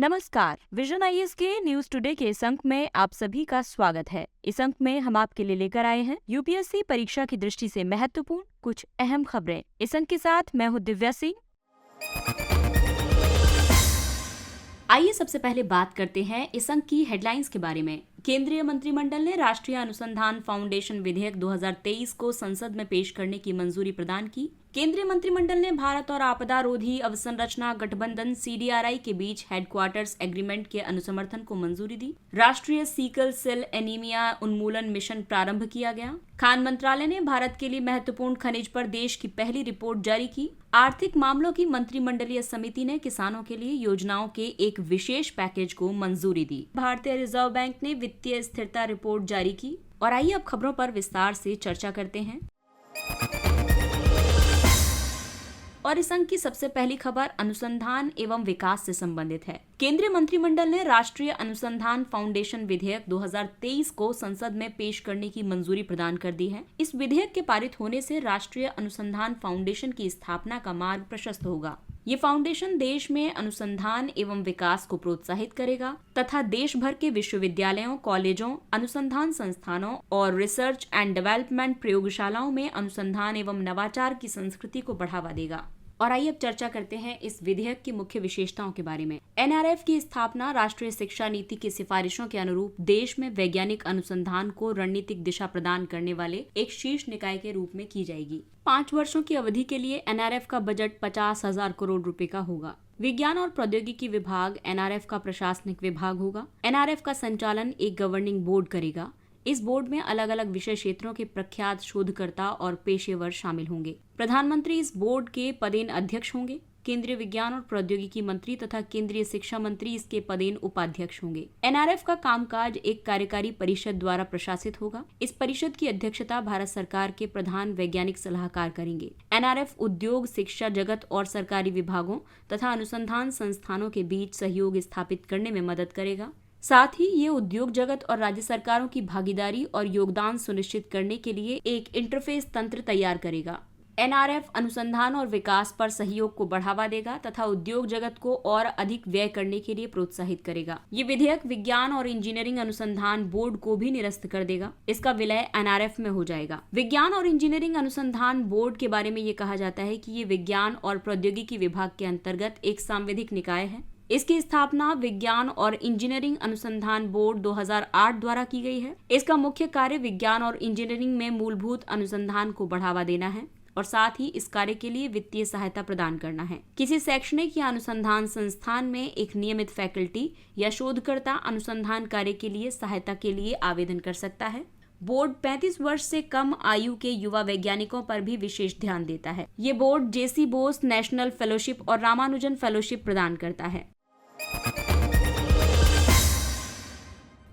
नमस्कार। Vision IAS के news today के इस अंक में आप सभी का स्वागत है। इस अंक में हम आपके लिए लेकर आए हैं यूपीएससी परीक्षा की दृष्टि से महत्वपूर्ण कुछ अहम खबरें। इस अंक के साथ मैं हूं दिव्या सिंह। आइए सबसे पहले बात करते हैं इस अंक की हेडलाइंस के बारे में। केंद्रीय मंत्रिमंडल ने राष्ट्रीय अनुसंधान फाउंडेशन विधेयक 2023 को संसद में पेश करने की मंजूरी प्रदान की। केंद्रीय मंत्रिमंडल ने भारत और आपदा रोधी अवसंरचना गठबंधन सीडीआरआई के बीच हेडक्वार्टर्स एग्रीमेंट के अनुसमर्थन को मंजूरी दी। राष्ट्रीय सीकल सेल एनीमिया उन्मूलन मिशन प्रारंभ किया गया। खान मंत्रालय ने भारत के लिए महत्वपूर्ण खनिज पर देश की पहली रिपोर्ट जारी की। आर्थिक मामलों की मंत्रिमंडलीय समिति ने किसानों के लिए योजनाओं के एक विशेष पैकेज को मंजूरी दी। भारतीय रिजर्व बैंक ने वित्तीय स्थिरता रिपोर्ट जारी की। और आइए अब खबरों पर विस्तार से चर्चा करते हैं। और इस अंक की सबसे पहली खबर अनुसंधान एवं विकास से संबंधित है। केंद्रीय मंत्रिमंडल ने राष्ट्रीय अनुसंधान फाउंडेशन विधेयक 2023 को संसद में पेश करने की मंजूरी प्रदान कर दी है। इस विधेयक के पारित होने से राष्ट्रीय अनुसंधान फाउंडेशन की स्थापना का मार्ग प्रशस्त होगा। ये फाउंडेशन देश में अनुसंधान एवं विकास को प्रोत्साहित करेगा तथा देश भर के विश्वविद्यालयों, कॉलेजों, अनुसंधान संस्थानों और रिसर्च एंड डेवलपमेंट प्रयोगशालाओं में अनुसंधान एवं नवाचार की संस्कृति को बढ़ावा देगा। और आइए अब चर्चा करते हैं इस विधेयक की मुख्य विशेषताओं के बारे में। एनआरएफ की स्थापना राष्ट्रीय शिक्षा नीति की सिफारिशों के अनुरूप देश में वैज्ञानिक अनुसंधान को रणनीतिक दिशा प्रदान करने वाले एक शीर्ष निकाय के रूप में की जाएगी। 5 वर्षों की अवधि के लिए एनआरएफ का बजट 50,000 करोड़ रुपए का होगा। विज्ञान और प्रौद्योगिकी विभाग एनआरएफ का प्रशासनिक विभाग होगा। एनआरएफ का संचालन एक गवर्निंग बोर्ड करेगा। इस बोर्ड में अलग अलग विषय क्षेत्रों के प्रख्यात शोधकर्ता और पेशेवर शामिल होंगे। प्रधानमंत्री इस बोर्ड के पदेन अध्यक्ष होंगे। केंद्रीय विज्ञान और प्रौद्योगिकी मंत्री तथा केंद्रीय शिक्षा मंत्री इसके पदेन उपाध्यक्ष होंगे। एनआरएफ का कामकाज एक कार्यकारी परिषद द्वारा प्रशासित होगा। इस परिषद की अध्यक्षता भारत सरकार के प्रधान वैज्ञानिक सलाहकार करेंगे। एनआरएफ उद्योग, शिक्षा जगत और सरकारी विभागों तथा अनुसंधान संस्थानों के बीच सहयोग स्थापित करने में मदद करेगा। साथ ही ये उद्योग जगत और राज्य सरकारों की भागीदारी और योगदान सुनिश्चित करने के लिए एक इंटरफेस तंत्र तैयार करेगा। एनआरएफ अनुसंधान और विकास पर सहयोग को बढ़ावा देगा तथा उद्योग जगत को और अधिक व्यय करने के लिए प्रोत्साहित करेगा। ये विधेयक विज्ञान और इंजीनियरिंग अनुसंधान बोर्ड को भी निरस्त कर देगा। इसका विलय एनआरएफ में हो जाएगा। विज्ञान और इंजीनियरिंग अनुसंधान बोर्ड के बारे में ये कहा जाता है कि ये विज्ञान और प्रौद्योगिकी विभाग के अंतर्गत एक सांविधिक निकाय है। इसकी स्थापना विज्ञान और इंजीनियरिंग अनुसंधान बोर्ड 2008 द्वारा की गई है। इसका मुख्य कार्य विज्ञान और इंजीनियरिंग में मूलभूत अनुसंधान को बढ़ावा देना है और साथ ही इस कार्य के लिए वित्तीय सहायता प्रदान करना है। किसी शैक्षणिक या अनुसंधान संस्थान में एक नियमित फैकल्टी या शोधकर्ता अनुसंधान कार्य के लिए सहायता के लिए आवेदन कर सकता है। बोर्ड 35 वर्ष से कम आयु के युवा वैज्ञानिकों पर भी विशेष ध्यान देता है। ये बोर्ड जेसी बोस नेशनल फेलोशिप और रामानुजन फेलोशिप प्रदान करता है।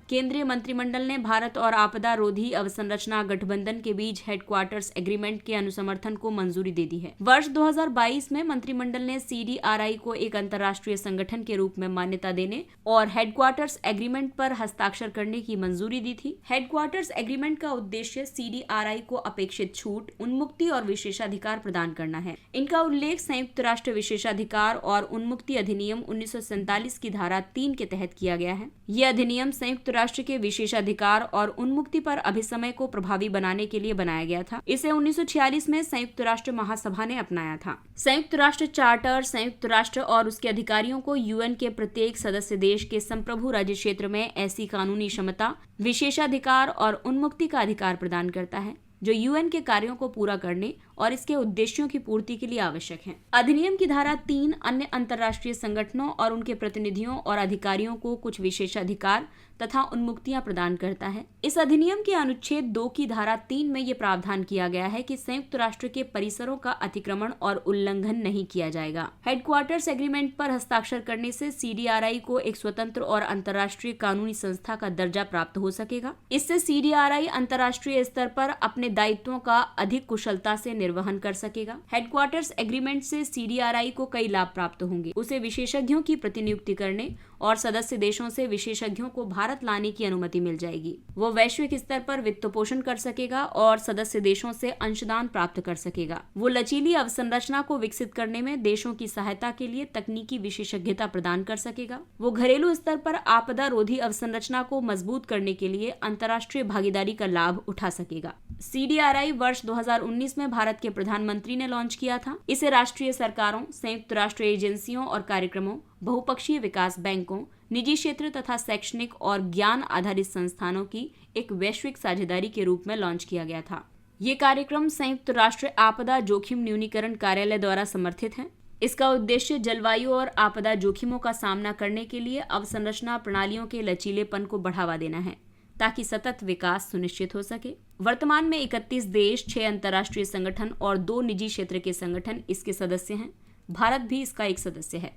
केंद्रीय मंत्रिमंडल ने भारत और आपदा रोधी अवसंरचना गठबंधन के बीच हेडक्वार्टर्स एग्रीमेंट के अनुसमर्थन को मंजूरी दे दी है। वर्ष 2022 में मंत्रिमंडल ने सीडीआरआई को एक अंतर्राष्ट्रीय संगठन के रूप में मान्यता देने और हेडक्वार्टर्स एग्रीमेंट पर हस्ताक्षर करने की मंजूरी दी थी। हेडक्वार्टर्स एग्रीमेंट का उद्देश्य सीडीआरआई को अपेक्षित छूट, उन्मुक्ति और विशेषाधिकार प्रदान करना है। इनका उल्लेख संयुक्त राष्ट्र विशेषाधिकार और उन्मुक्ति अधिनियम 1947 की धारा 3 के तहत किया गया है। ये अधिनियम संयुक्त राष्ट्र के विशेषाधिकार और उन्मुक्ति पर अभिसमय को प्रभावी बनाने के लिए बनाया गया था। इसे 1946 में संयुक्त राष्ट्र महासभा ने अपनाया था। संयुक्त राष्ट्र चार्टर संयुक्त राष्ट्र और उसके अधिकारियों को यूएन के प्रत्येक सदस्य देश के संप्रभु राज्य क्षेत्र में ऐसी कानूनी क्षमता, विशेषाधिकार और उन्मुक्ति का अधिकार प्रदान करता है जो यूएन के कार्यों को पूरा करने और इसके उद्देश्यों की पूर्ति के लिए आवश्यक है। अधिनियम की धारा 3 अन्य अंतर्राष्ट्रीय संगठनों और उनके प्रतिनिधियों और अधिकारियों को कुछ विशेषाधिकार तथा उन्मुक्तियां प्रदान करता है। इस अधिनियम के अनुच्छेद 2 की धारा 3 में ये प्रावधान किया गया है कि संयुक्त राष्ट्र के परिसरों का अतिक्रमण और उल्लंघन नहीं किया जाएगा। हेडक्वार्टर्स एग्रीमेंट पर हस्ताक्षर करने से सीडीआरआई को एक स्वतंत्र और अंतर्राष्ट्रीय कानूनी संस्था का दर्जा प्राप्त हो सकेगा। इससे सीडीआरआई अंतर्राष्ट्रीय स्तर पर अपने दायित्वों का अधिक कुशलता से निर्वहन कर सकेगा। हेडक्वार्टर्स एग्रीमेंट से CDRI को कई लाभ प्राप्त होंगे। उसे विशेषज्ञों की प्रतिनियुक्ति करने और सदस्य देशों से विशेषज्ञों को भारत लाने की अनुमति मिल जाएगी। वो वैश्विक स्तर पर वित्त पोषण कर सकेगा और सदस्य देशों से अंशदान प्राप्त कर सकेगा। वो लचीली अवसंरचना को विकसित करने में देशों की सहायता के लिए तकनीकी विशेषज्ञता प्रदान कर सकेगा। वो घरेलू स्तर पर आपदा रोधी अवसंरचना को मजबूत करने के लिए अंतर्राष्ट्रीय भागीदारी का लाभ उठा सकेगा। CDRI वर्ष 2019 में भारत के प्रधानमंत्री ने लॉन्च किया था। इसे राष्ट्रीय सरकारों, संयुक्त राष्ट्र एजेंसियों और कार्यक्रमों, बहुपक्षीय विकास बैंकों, निजी क्षेत्र तथा शैक्षणिक और ज्ञान आधारित संस्थानों की एक वैश्विक साझेदारी के रूप में लॉन्च किया गया था। ये कार्यक्रम संयुक्त राष्ट्र आपदा जोखिम न्यूनीकरण कार्यालय द्वारा समर्थित है। इसका उद्देश्य जलवायु और आपदा जोखिमों का सामना करने के लिए अवसंरचना प्रणालियों के लचीलेपन को बढ़ावा देना है, ताकि सतत विकास सुनिश्चित हो सके। वर्तमान में 31 देश, 6 अंतर्राष्ट्रीय संगठन और 2 निजी क्षेत्र के संगठन इसके सदस्य हैं। भारत भी इसका एक सदस्य है।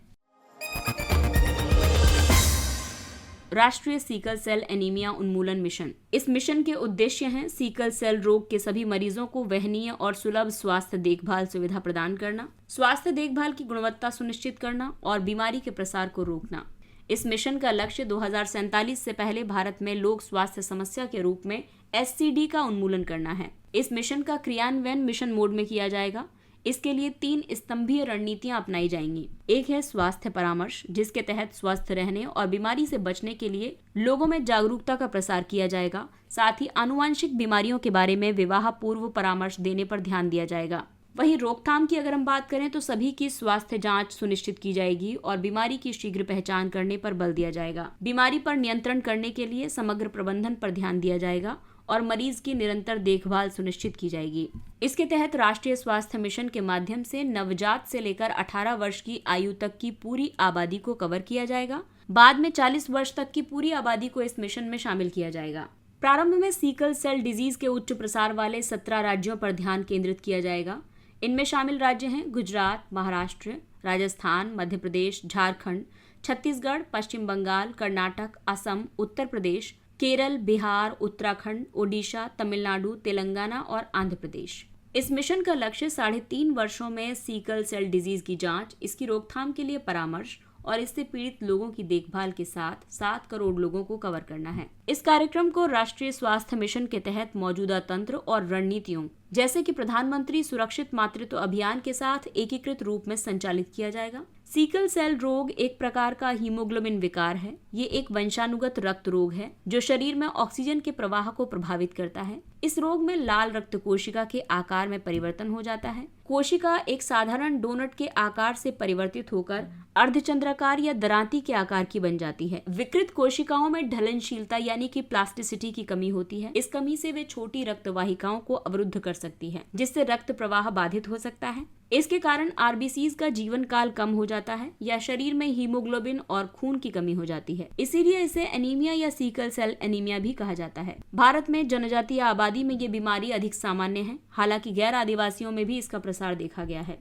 राष्ट्रीय सीकल सेल एनीमिया उन्मूलन मिशन। इस मिशन के उद्देश्य हैं सीकल सेल रोग के सभी मरीजों को वहनीय और सुलभ स्वास्थ्य देखभाल सुविधा प्रदान करना, स्वास्थ्य देखभाल की गुणवत्ता सुनिश्चित करना और बीमारी के प्रसार को रोकना। इस मिशन का लक्ष्य 2047 से पहले भारत में लोक स्वास्थ्य समस्या के रूप में SCD का उन्मूलन करना है। इस मिशन का क्रियान्वयन मिशन मोड में किया जाएगा। इसके लिए 3 स्तंभीय रणनीतियां अपनाई जाएंगी। एक है स्वास्थ्य परामर्श, जिसके तहत स्वस्थ रहने और बीमारी से बचने के लिए लोगों में जागरूकता का प्रसार किया जाएगा। साथ ही आनुवांशिक बीमारियों के बारे में विवाह पूर्व परामर्श देने पर ध्यान दिया जाएगा। वहीं रोकथाम की अगर हम बात करें तो सभी की स्वास्थ्य जांच सुनिश्चित की जाएगी और बीमारी की शीघ्र पहचान करने पर बल दिया जाएगा। बीमारी पर नियंत्रण करने के लिए समग्र प्रबंधन पर ध्यान दिया जाएगा और मरीज की निरंतर देखभाल सुनिश्चित की जाएगी। इसके तहत राष्ट्रीय स्वास्थ्य मिशन के माध्यम से नवजात से लेकर 18 वर्ष की आयु तक की पूरी आबादी को कवर किया जाएगा। बाद में 40 वर्ष तक की पूरी आबादी को इस मिशन में शामिल किया जाएगा। प्रारंभ में सीकल सेल डिजीज के उच्च प्रसार वाले 17 राज्यों पर ध्यान केंद्रित किया जाएगा। इनमें शामिल राज्य हैं गुजरात, महाराष्ट्र, राजस्थान, मध्य प्रदेश, झारखंड, छत्तीसगढ़, पश्चिम बंगाल, कर्नाटक, असम, उत्तर प्रदेश, केरल, बिहार, उत्तराखंड, ओडिशा, तमिलनाडु, तेलंगाना और आंध्र प्रदेश। इस मिशन का लक्ष्य 3.5 वर्षों में सीकल सेल डिजीज की जांच, इसकी रोकथाम के लिए परामर्श और इससे पीड़ित लोगों की देखभाल के साथ 7 करोड़ लोगों को कवर करना है। इस कार्यक्रम को राष्ट्रीय स्वास्थ्य मिशन के तहत मौजूदा तंत्र और रणनीतियों जैसे कि प्रधानमंत्री सुरक्षित मातृत्व अभियान के साथ एकीकृत रूप में संचालित किया जाएगा। सीकल सेल रोग एक प्रकार का हीमोग्लोबिन विकार है। ये एक वंशानुगत रक्त रोग है जो शरीर में ऑक्सीजन के प्रवाह को प्रभावित करता है। इस रोग में लाल रक्त कोशिका के आकार में परिवर्तन हो जाता है। कोशिका एक साधारण डोनट के आकार से परिवर्तित होकर अर्धचंद्राकार या दरांती के आकार की बन जाती है। विकृत कोशिकाओं में ढलनशीलता यानी कि प्लास्टिसिटी की कमी होती है। इस कमी से वे छोटी रक्त वाहिकाओं को अवरुद्ध कर सकती है, जिससे रक्त प्रवाह बाधित हो सकता है। इसके कारण RBCs का जीवन काल कम हो जाता है या शरीर में हीमोग्लोबिन और खून की कमी हो जाती है। इसीलिए इसे एनीमिया या सीकल सेल एनीमिया भी कहा जाता है। भारत में जनजातीय आबादी में ये बीमारी अधिक सामान्य है, हालांकि गैर आदिवासियों में भी इसका प्रसार देखा गया है।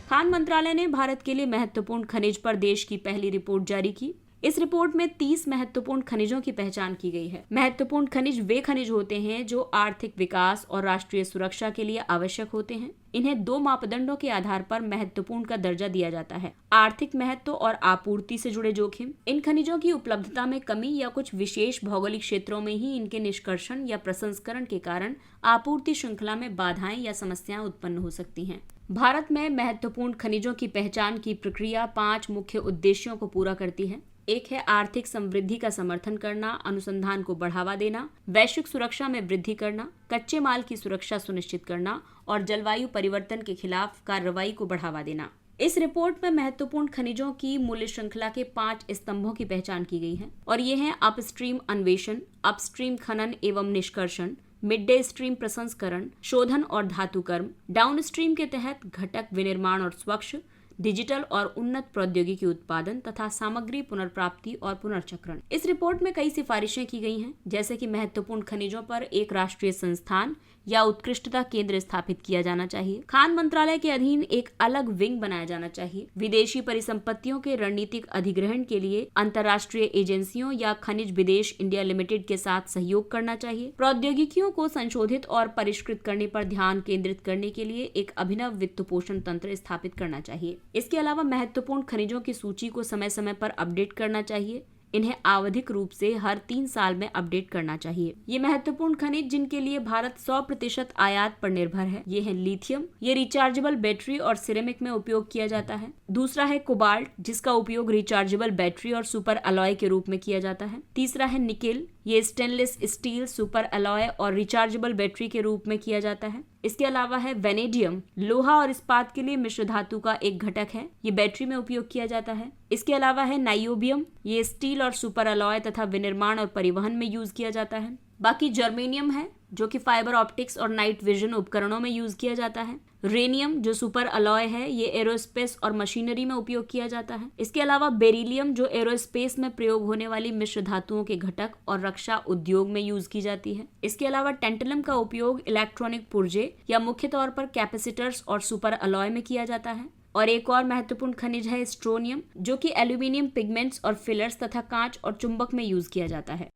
खान मंत्रालय ने भारत के लिए महत्वपूर्ण खनिज पर देश की पहली रिपोर्ट जारी की। इस रिपोर्ट में 30 महत्वपूर्ण खनिजों की पहचान की गई है। महत्वपूर्ण खनिज वे खनिज होते हैं जो आर्थिक विकास और राष्ट्रीय सुरक्षा के लिए आवश्यक होते हैं। इन्हें 2 मापदंडों के आधार पर महत्वपूर्ण का दर्जा दिया जाता है: आर्थिक महत्व और आपूर्ति से जुड़े जोखिम। इन खनिजों की उपलब्धता में कमी या कुछ विशेष भौगोलिक क्षेत्रों में ही इनके निष्कर्षण या प्रसंस्करण के कारण आपूर्ति श्रृंखला में बाधाएं या समस्याएं उत्पन्न हो सकती हैं। भारत में महत्वपूर्ण खनिजों की पहचान की प्रक्रिया 5 मुख्य उद्देश्यों को पूरा करती है। एक है आर्थिक समृद्धि का समर्थन करना, अनुसंधान को बढ़ावा देना, वैश्विक सुरक्षा में वृद्धि करना, कच्चे माल की सुरक्षा सुनिश्चित करना और जलवायु परिवर्तन के खिलाफ कार्रवाई को बढ़ावा देना। इस रिपोर्ट में महत्वपूर्ण खनिजों की मूल्य श्रृंखला के 5 स्तंभों की पहचान की गई है और ये हैं अपस्ट्रीम अन्वेषण, अपस्ट्रीम खनन एवं निष्कर्षण, मिड डे स्ट्रीम प्रसंस्करण, शोधन और धातुकर्म, डाउनस्ट्रीम के तहत घटक विनिर्माण और स्वच्छ, डिजिटल और उन्नत प्रौद्योगिकी उत्पादन तथा सामग्री पुनर्प्राप्ति और पुनर्चक्रण। इस रिपोर्ट में कई सिफारिशें की गई हैं, जैसे कि महत्वपूर्ण खनिजों पर एक राष्ट्रीय संस्थान या उत्कृष्टता केंद्र स्थापित किया जाना चाहिए। खान मंत्रालय के अधीन एक अलग विंग बनाया जाना चाहिए। विदेशी परिसंपत्तियों के रणनीतिक अधिग्रहण के लिए अंतर्राष्ट्रीय एजेंसियों या खनिज विदेश इंडिया लिमिटेड के साथ सहयोग करना चाहिए। प्रौद्योगिकियों को संशोधित और परिष्कृत करने पर ध्यान केंद्रित करने के लिए एक अभिनव वित्त पोषण तंत्र स्थापित करना चाहिए। इसके अलावा महत्वपूर्ण खनिजों की सूची को समय समय पर अपडेट करना चाहिए। इन्हें आवधिक रूप से हर 3 साल में अपडेट करना चाहिए। ये महत्वपूर्ण खनिज जिनके लिए भारत 100% आयात पर निर्भर है, ये है लिथियम। ये रिचार्जेबल बैटरी और सिरेमिक में उपयोग किया जाता है। दूसरा है कोबाल्ट, जिसका उपयोग रिचार्जेबल बैटरी और सुपर अलॉय के रूप में किया जाता है। तीसरा है निकेल, ये स्टेनलेस स्टील, सुपर अलॉय और रिचार्जेबल बैटरी के रूप में किया जाता है। इसके अलावा है वेनेडियम, लोहा और इस्पात के लिए मिश्र धातु का एक घटक है, ये बैटरी में उपयोग किया जाता है। इसके अलावा है नाइयोबियम, ये स्टील और सुपर अलॉय तथा विनिर्माण और परिवहन में यूज किया जाता है। बाकी जर्मेनियम है, जो कि फाइबर ऑप्टिक्स और नाइट विजन उपकरणों में यूज किया जाता है। रेनियम, जो सुपर अलॉय है, ये एरोस्पेस और मशीनरी में उपयोग किया जाता है। इसके अलावा बेरिलियम, जो एरोस्पेस में प्रयोग होने वाली मिश्र धातुओं के घटक और रक्षा उद्योग में यूज की जाती है। इसके अलावा टेंटलम का उपयोग इलेक्ट्रॉनिक पुर्जे या मुख्य तौर पर कैपेसिटर्स और सुपर अलॉय में किया जाता है। और एक और महत्वपूर्ण खनिज है स्ट्रोनियम, जो कि एल्यूमिनियम पिगमेंट्स और फिलर्स तथा कांच और चुंबक में यूज किया जाता है।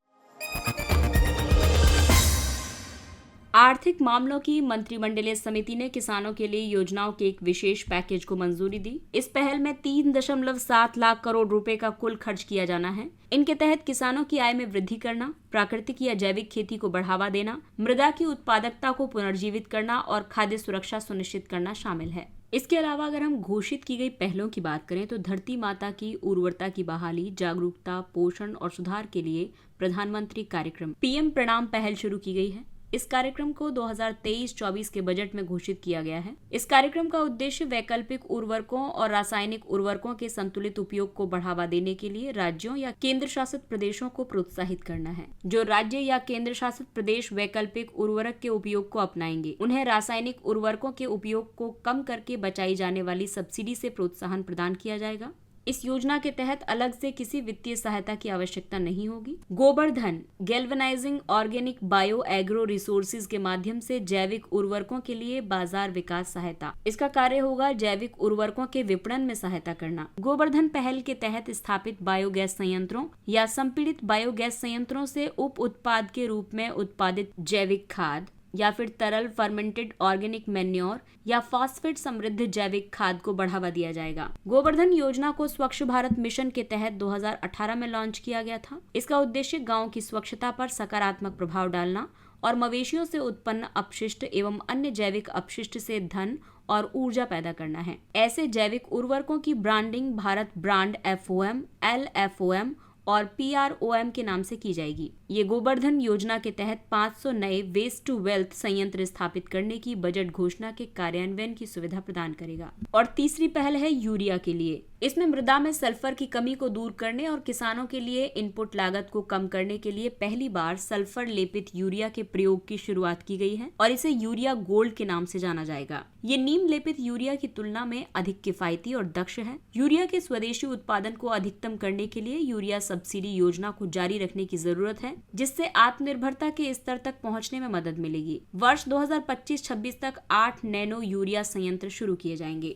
आर्थिक मामलों की मंत्रिमंडलीय समिति ने किसानों के लिए योजनाओं के एक विशेष पैकेज को मंजूरी दी। इस पहल में 3.7 लाख करोड़ रुपए का कुल खर्च किया जाना है। इनके तहत किसानों की आय में वृद्धि करना, प्राकृतिक या जैविक खेती को बढ़ावा देना, मृदा की उत्पादकता को पुनर्जीवित करना और खाद्य सुरक्षा सुनिश्चित करना शामिल है। इसके अलावा अगर हम घोषित की गई पहलों की बात करें तो धरती माता की उर्वरता की बहाली, जागरूकता, पोषण और सुधार के लिए प्रधानमंत्री कार्यक्रम पीएम प्रणाम पहल शुरू की गई है। इस कार्यक्रम को 2023-24 के बजट में घोषित किया गया है। इस कार्यक्रम का उद्देश्य वैकल्पिक उर्वरकों और रासायनिक उर्वरकों के संतुलित उपयोग को बढ़ावा देने के लिए राज्यों या केंद्र शासित प्रदेशों को प्रोत्साहित करना है। जो राज्य या केंद्र शासित प्रदेश वैकल्पिक उर्वरक के उपयोग को अपनाएंगे, उन्हें रासायनिक उर्वरकों के उपयोग को कम करके बचाई जाने वाली सब्सिडी से प्रोत्साहन प्रदान किया जाएगा। इस योजना के तहत अलग से किसी वित्तीय सहायता की आवश्यकता नहीं होगी। गोबर धन, galvanising organic bio agro resources के माध्यम से जैविक उर्वरकों के लिए बाजार विकास सहायता। इसका कार्य होगा जैविक उर्वरकों के विपणन में सहायता करना। गोवर्धन पहल के तहत स्थापित बायोगैस संयंत्रों या संपीड़ित बायोगैस संयंत्रों से उप उत्पाद के रूप में उत्पादित जैविक खाद या फिर तरल फर्मेंटेड ऑर्गेनिक मैन्योर या फॉस्फेट समृद्ध जैविक खाद को बढ़ावा दिया जाएगा। गोवर्धन योजना को स्वच्छ भारत मिशन के तहत 2018 में लॉन्च किया गया था। इसका उद्देश्य गांव की स्वच्छता पर सकारात्मक प्रभाव डालना और मवेशियों से उत्पन्न अपशिष्ट एवं अन्य जैविक अपशिष्ट से धन और ऊर्जा पैदा करना है। ऐसे जैविक उर्वरकों की branding Bharat brand FOM, LFOM और PROM के नाम से की जाएगी। ये गोवर्धन योजना के तहत 500 नए वेस्ट टू वेल्थ संयंत्र स्थापित करने की बजट घोषणा के कार्यान्वयन की सुविधा प्रदान करेगा। और तीसरी पहल है यूरिया के लिए। इसमें मृदा में सल्फर की कमी को दूर करने और किसानों के लिए इनपुट लागत को कम करने के लिए पहली बार सल्फर लेपित यूरिया के प्रयोग की शुरुआत की गई है और इसे यूरिया गोल्ड के नाम से जाना जाएगा। ये नीम लेपित यूरिया की तुलना में अधिक किफायती और दक्ष है। यूरिया के स्वदेशी उत्पादन को अधिकतम करने के लिए यूरिया सब्सिडी योजना को जारी रखने की जरूरत है, जिससे आत्मनिर्भरता के स्तर तक पहुंचने में मदद मिलेगी। वर्ष 2025-26 तक 8 नैनो यूरिया संयंत्र शुरू किए जाएंगे।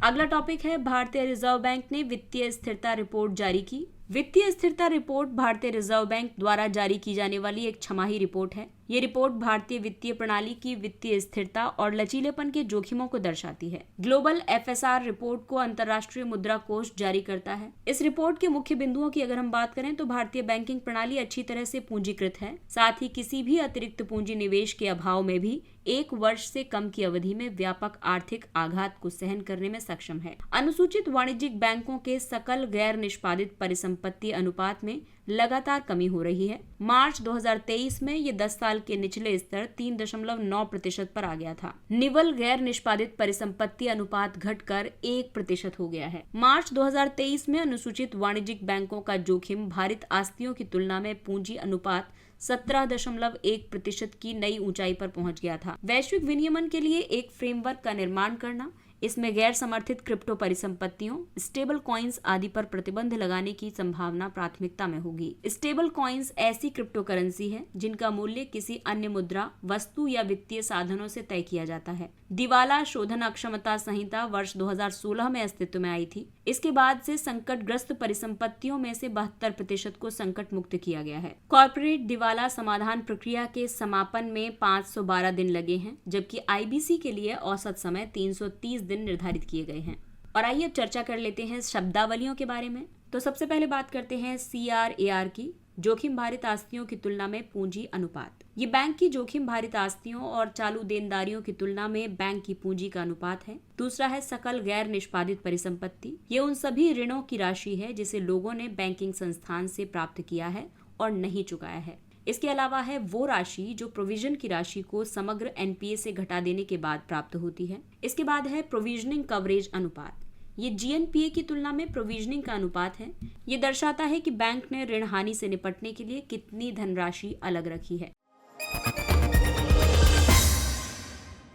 अगला टॉपिक है भारतीय रिजर्व बैंक ने वित्तीय स्थिरता रिपोर्ट जारी की। वित्तीय स्थिरता रिपोर्ट भारतीय रिजर्व बैंक द्वारा जारी की जाने वाली एक छमाही रिपोर्ट है। ये रिपोर्ट भारतीय वित्तीय प्रणाली की वित्तीय स्थिरता और लचीलेपन के जोखिमों को दर्शाती है। ग्लोबल FSR रिपोर्ट को अंतर्राष्ट्रीय मुद्रा कोष जारी करता है। इस रिपोर्ट के मुख्य बिंदुओं की अगर हम बात करें तो भारतीय बैंकिंग प्रणाली अच्छी तरह से पूंजीकृत है, साथ ही किसी भी अतिरिक्त पूंजी निवेश के अभाव में भी 1 वर्ष से कम की अवधि में व्यापक आर्थिक आघात को सहन करने में सक्षम है। अनुसूचित वाणिज्यिक बैंकों के सकल गैर निष्पादित परिसंपत्ति अनुपात में लगातार कमी हो रही है। मार्च 2023 में ये 10 साल के निचले स्तर 3.9% पर आ गया था। निवल गैर निष्पादित परिसंपत्ति अनुपात घटकर 1% हो गया है। मार्च 2023 में अनुसूचित वाणिज्यिक बैंकों का जोखिम भारित आस्तियों की तुलना में पूंजी अनुपात 17.1% की नई ऊंचाई पर पहुंच गया था। वैश्विक विनियमन के लिए एक फ्रेमवर्क का निर्माण करना, इसमें गैर समर्थित क्रिप्टो परिसंपत्तियों, स्टेबल कॉइन्स आदि पर प्रतिबंध लगाने की संभावना प्राथमिकता में होगी। स्टेबल कॉइन्स ऐसी क्रिप्टो करेंसी है जिनका मूल्य किसी अन्य मुद्रा, वस्तु या वित्तीय साधनों से तय किया जाता है। दिवाला शोधन अक्षमता संहिता वर्ष 2016 में अस्तित्व में आई थी। इसके बाद से संकटग्रस्त परिसंपत्तियों में से 72% को संकट मुक्त किया गया है। कॉर्पोरेट दिवाला समाधान प्रक्रिया के समापन में 512 दिन लगे हैं, जबकि IBC के लिए औसत समय 330 दिन निर्धारित किए गए हैं। और आइए अब चर्चा कर लेते हैं शब्दावलियों के बारे में। तो सबसे पहले बात करते हैं CRAR की, जोखिम भारित आस्तियों की तुलना में पूंजी अनुपात। ये बैंक की जोखिम भारित आस्तियों और चालू देनदारियों की तुलना में बैंक की पूंजी का अनुपात है। दूसरा है सकल गैर निष्पादित परिसंपत्ति। ये उन सभी ऋणों की राशि है जिसे लोगों ने बैंकिंग संस्थान से प्राप्त किया है और नहीं चुकाया है। इसके अलावा है वो राशि जो प्रोविजन की राशि को समग्र NPA से घटा देने के बाद प्राप्त होती है। इसके बाद है प्रोविजनिंग कवरेज अनुपात। ये GNPA की तुलना में प्रोविजनिंग का अनुपात है। ये दर्शाता है कि बैंक ने ऋण हानि से निपटने के लिए कितनी धनराशि अलग रखी है।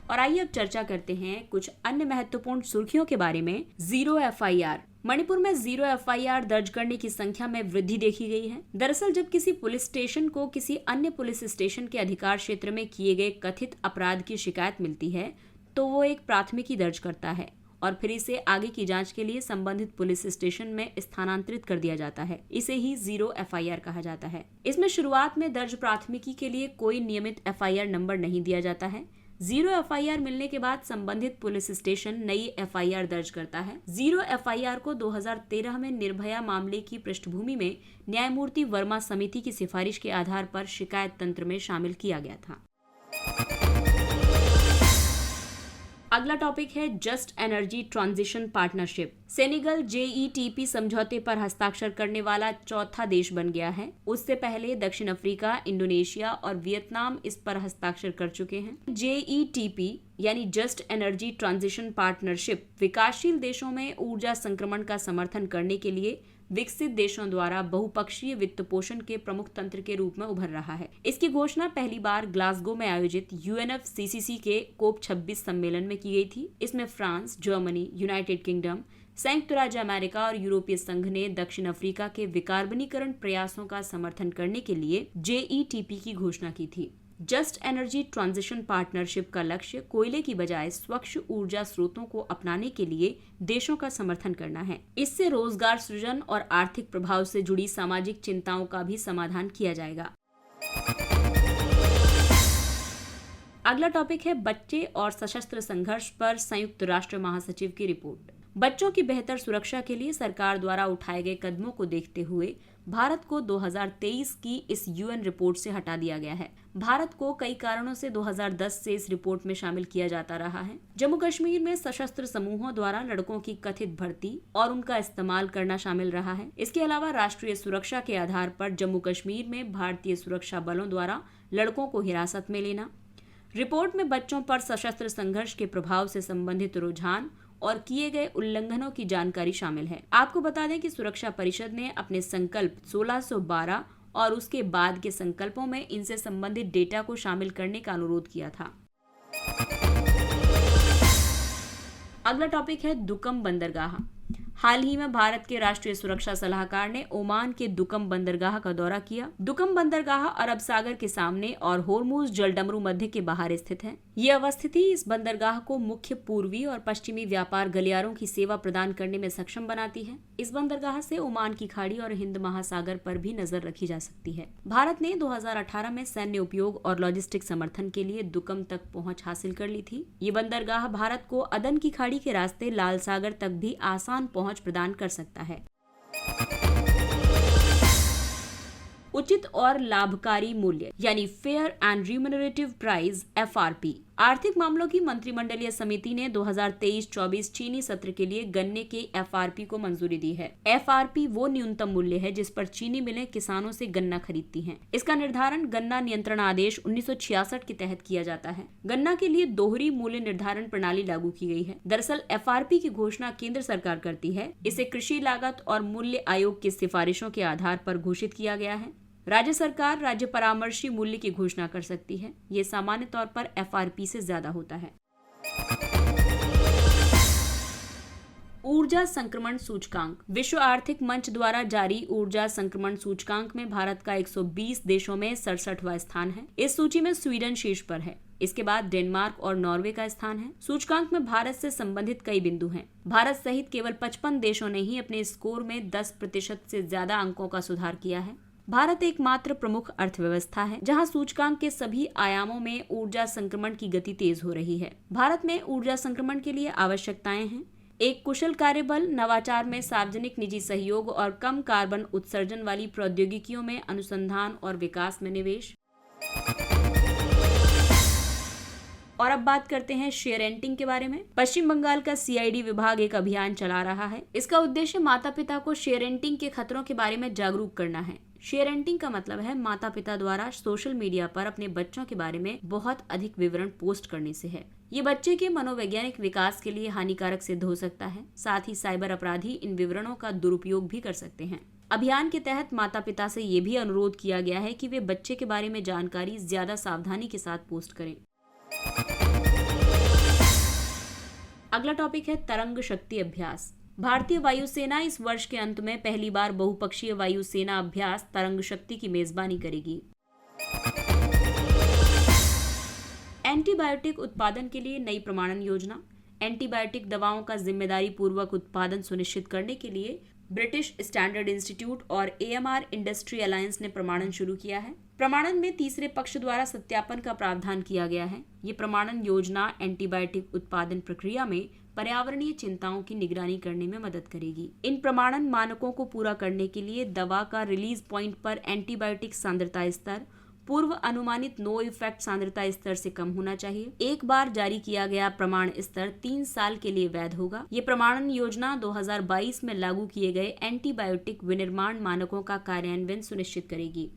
और आइए अब चर्चा करते हैं कुछ अन्य महत्वपूर्ण सुर्खियों के बारे में। Zero FIR। मणिपुर में जीरो FIR दर्ज करने की संख्या में वृद्धि देखी गई है। दरअसल जब किसी पुलिस स्टेशन को किसी अन्य पुलिस स्टेशन के अधिकार क्षेत्र में किए गए कथित अपराध की शिकायत मिलती है तो वो एक प्राथमिकी दर्ज करता है और फिर इसे आगे की जांच के लिए संबंधित पुलिस स्टेशन में स्थानांतरित कर दिया जाता है। इसे ही जीरो FIR कहा जाता है। इसमें शुरुआत में दर्ज प्राथमिकी के लिए कोई नियमित FIR नंबर नहीं दिया जाता है। जीरो FIR मिलने के बाद संबंधित पुलिस स्टेशन नई FIR दर्ज करता है। जीरो FIR को 2013 में निर्भया मामले की पृष्ठभूमि में न्यायमूर्ति वर्मा समिति की सिफारिश के आधार पर शिकायत तंत्र में शामिल किया गया था। अगला टॉपिक है just energy transition partnership. Senegal JETP समझौते पर हस्ताक्षर करने वाला चौथा देश बन गया है। उससे पहले दक्षिण अफ्रीका, इंडोनेशिया और वियतनाम इस पर हस्ताक्षर कर चुके हैं। JETP यानी जस्ट एनर्जी ट्रांजिशन पार्टनरशिप विकासशील देशों में ऊर्जा संक्रमण का समर्थन करने के लिए विकसित देशों द्वारा बहुपक्षीय वित्त पोषण के प्रमुख तंत्र के रूप में उभर रहा है। इसकी घोषणा पहली बार ग्लासगो में आयोजित UNFCCC के COP26 सम्मेलन में की गई थी। इसमें फ्रांस, जर्मनी, यूनाइटेड किंगडम, संयुक्त राज्य अमेरिका और यूरोपीय संघ ने दक्षिण अफ्रीका के विकार्बनीकरण प्रयासों का समर्थन करने के लिए JETP की घोषणा की थी। जस्ट एनर्जी ट्रांजिशन पार्टनरशिप का लक्ष्य कोयले की बजाय स्वच्छ ऊर्जा स्रोतों को अपनाने के लिए देशों का समर्थन करना है। इससे रोजगार सृजन और आर्थिक प्रभाव से जुड़ी सामाजिक चिंताओं का भी समाधान किया जाएगा। अगला टॉपिक है बच्चे और सशस्त्र संघर्ष पर संयुक्त राष्ट्र महासचिव की रिपोर्ट। बच्चों की बेहतर सुरक्षा के लिए सरकार द्वारा उठाए गए कदमों को देखते हुए भारत को 2023 की इस UN रिपोर्ट से हटा दिया गया है। भारत को कई कारणों से 2010 से इस रिपोर्ट में शामिल किया जाता रहा है। जम्मू कश्मीर में सशस्त्र समूहों द्वारा लड़कों की कथित भर्ती और उनका इस्तेमाल करना शामिल रहा है। इसके अलावा राष्ट्रीय सुरक्षा के आधार पर जम्मू कश्मीर में भारतीय सुरक्षा बलों द्वारा लड़कों को हिरासत में लेना। रिपोर्ट में बच्चों पर सशस्त्र संघर्ष के प्रभाव से संबंधित रुझान और किए गए उल्लंघनों की जानकारी शामिल है। आपको बता दें कि सुरक्षा परिषद ने अपने संकल्प 1612 और उसके बाद के संकल्पों में इनसे संबंधित डेटा को शामिल करने का अनुरोध किया था। अगला टॉपिक है दुकम बंदरगाह। हाल ही में भारत के राष्ट्रीय सुरक्षा सलाहकार ने ओमान के दुकम बंदरगाह का दौरा किया। दुकम बंदरगाह अरब सागर के सामने और होर्मुज जलडमरू मध्य के बाहर स्थित है। ये अवस्थिति इस बंदरगाह को मुख्य पूर्वी और पश्चिमी व्यापार गलियारों की सेवा प्रदान करने में सक्षम बनाती है। इस बंदरगाह से ओमान की खाड़ी और हिंद महासागर पर भी नजर रखी जा सकती है। भारत ने 2018 में सैन्य उपयोग और लॉजिस्टिक समर्थन के लिए दुकम तक पहुंच हासिल कर ली थी। ये बंदरगाह भारत को अदन की खाड़ी के रास्ते लाल सागर तक भी आसान पहुंच प्रदान कर सकता है। उचित और लाभकारी मूल्य यानी fair and remunerative price FRP। आर्थिक मामलों की मंत्रिमंडलीय समिति ने 2023-24 चीनी सत्र के लिए गन्ने के FRP को मंजूरी दी है। FRP वो न्यूनतम मूल्य है जिस पर चीनी मिलें किसानों से गन्ना खरीदती हैं। इसका निर्धारण गन्ना नियंत्रण आदेश 1966 के तहत किया जाता है। गन्ना के लिए दोहरी मूल्य निर्धारण प्रणाली लागू की गई है। दरअसल FRP की घोषणा केंद्र सरकार करती है। इसे कृषि लागत और मूल्य आयोग की सिफारिशों के आधार पर घोषित किया गया है। राज्य सरकार राज्य परामर्शी मूल्य की घोषणा कर सकती है। ये सामान्य तौर पर FRP से ज्यादा होता है। ऊर्जा संक्रमण सूचकांक। विश्व आर्थिक मंच द्वारा जारी ऊर्जा संक्रमण सूचकांक में भारत का 120 देशों में 67वां स्थान है। इस सूची में स्वीडन शीर्ष पर है। इसके बाद डेनमार्क और नॉर्वे का स्थान है। सूचकांक में भारत से संबंधित कई बिंदु हैं। भारत सहित केवल 55 देशों ने ही अपने स्कोर में 10% से ज्यादा अंकों का सुधार किया है। भारत एकमात्र प्रमुख अर्थव्यवस्था है जहां सूचकांक के सभी आयामों में ऊर्जा संक्रमण की गति तेज हो रही है। भारत में ऊर्जा संक्रमण के लिए आवश्यकताएं हैं: एक कुशल कार्यबल, नवाचार में सार्वजनिक निजी सहयोग और कम कार्बन उत्सर्जन वाली प्रौद्योगिकियों में अनुसंधान और विकास में निवेश। और अब बात करते हैं शेयर रेंटिंग के बारे में। पश्चिम बंगाल का CID विभाग एक अभियान चला रहा है। इसका उद्देश्य माता पिता को शेयर रेंटिंग के खतरों के बारे में जागरूक करना है। शेयर रेंटिंग का मतलब है माता पिता द्वारा सोशल मीडिया पर अपने बच्चों के बारे में बहुत अधिक विवरण पोस्ट करने से है। ये बच्चे के मनोवैज्ञानिक विकास के लिए हानिकारक सिद्ध हो सकता है। साथ ही साइबर अपराधी इन विवरणों का दुरुपयोग भी कर सकते हैं। अभियान के तहत माता पिता से ये भी अनुरोध किया गया है कि वे बच्चे के बारे में जानकारी ज्यादा सावधानी के साथ पोस्ट करें। अगला टॉपिक है तरंग शक्ति अभ्यास। भारतीय वायुसेना इस वर्ष के अंत में पहली बार बहुपक्षीय वायुसेना अभ्यास तरंग शक्ति की मेजबानी करेगी। एंटीबायोटिक उत्पादन के लिए नई प्रमाणन योजना। एंटीबायोटिक दवाओं का जिम्मेदारी पूर्वक उत्पादन सुनिश्चित करने के लिए ब्रिटिश स्टैंडर्ड इंस्टीट्यूट और AMR इंडस्ट्री अलायंस ने प्रमाणन शुरू किया है। प्रमाणन में तीसरे पक्ष द्वारा सत्यापन का प्रावधान किया गया है। ये प्रमाणन योजना एंटीबायोटिक उत्पादन प्रक्रिया में पर्यावरणीय चिंताओं की निगरानी करने में मदद करेगी। इन प्रमाणन मानकों को पूरा करने के लिए दवा का रिलीज पॉइंट पर एंटीबायोटिक सांद्रता स्तर पूर्व अनुमानित नो इफेक्ट सांद्रता स्तर से कम होना चाहिए। एक बार जारी किया गया प्रमाण स्तर 3 साल के लिए वैध होगा। ये प्रमाणन योजना 2022 में लागू किए गए एंटीबायोटिक विनिर्माण मानकों का कार्यान्वयन सुनिश्चित करेगी।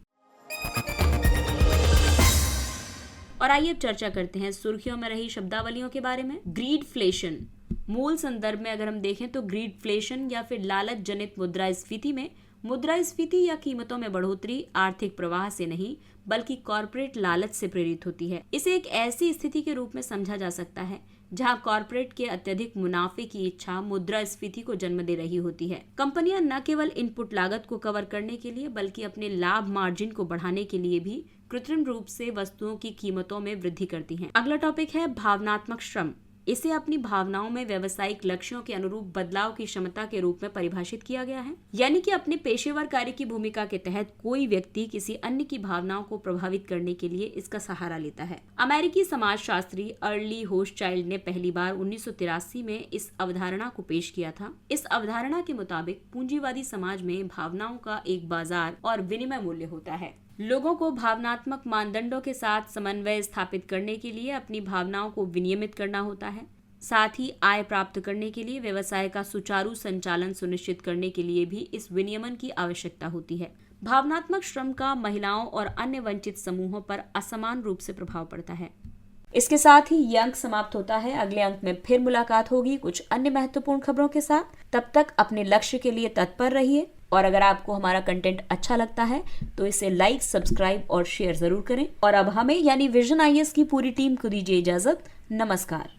और आइए अब चर्चा करते हैं सुर्खियों में रही शब्दावलियों के बारे में। ग्रीडफ्लेशन। मूल संदर्भ में अगर हम देखें तो ग्रीडफ्लेशन या फिर लालच जनित मुद्रास्फीति में मुद्रास्फीति या कीमतों में बढ़ोतरी आर्थिक प्रवाह से नहीं बल्कि कॉर्पोरेट लालच से प्रेरित होती है। इसे एक ऐसी स्थिति के रूप में समझा जा सकता है जहां कॉर्पोरेट के अत्यधिक मुनाफे की इच्छा मुद्रास्फीति को जन्म दे रही होती है। कंपनियां न केवल इनपुट लागत को कवर करने के लिए बल्कि अपने लाभ मार्जिन को बढ़ाने के लिए भी कृत्रिम रूप से वस्तुओं की कीमतों में वृद्धि करती हैं। अगला टॉपिक है भावनात्मक श्रम। इसे अपनी भावनाओं में व्यावसायिक लक्ष्यों के अनुरूप बदलाव की क्षमता के रूप में परिभाषित किया गया है। यानी कि अपने पेशेवर कार्य की भूमिका के तहत कोई व्यक्ति किसी अन्य की भावनाओं को प्रभावित करने के लिए इसका सहारा लेता है। अमेरिकी समाजशास्त्री अर्ली होशचाइल्ड ने पहली बार 1983 में इस अवधारणा को पेश किया था। इस अवधारणा के मुताबिक पूंजीवादी समाज में भावनाओं का एक बाजार और विनिमय मूल्य होता है। लोगों को भावनात्मक मानदंडों के साथ समन्वय स्थापित करने के लिए अपनी भावनाओं को विनियमित करना होता है। साथ ही आय प्राप्त करने के लिए व्यवसाय का सुचारू संचालन सुनिश्चित करने के लिए भी इस विनियमन की आवश्यकता होती है। भावनात्मक श्रम का महिलाओं और अन्य वंचित समूहों पर असमान रूप से प्रभाव पड़ता है। इसके साथ ही ये अंक समाप्त होता है। अगले अंक में फिर मुलाकात होगी कुछ अन्य महत्वपूर्ण खबरों के साथ। तब तक अपने लक्ष्य के लिए तत्पर रहिए और अगर आपको हमारा कंटेंट अच्छा लगता है तो इसे लाइक, सब्सक्राइब और शेयर जरूर करें। और अब हमें यानी विजन IAS की पूरी टीम को दीजिए इजाजत। नमस्कार।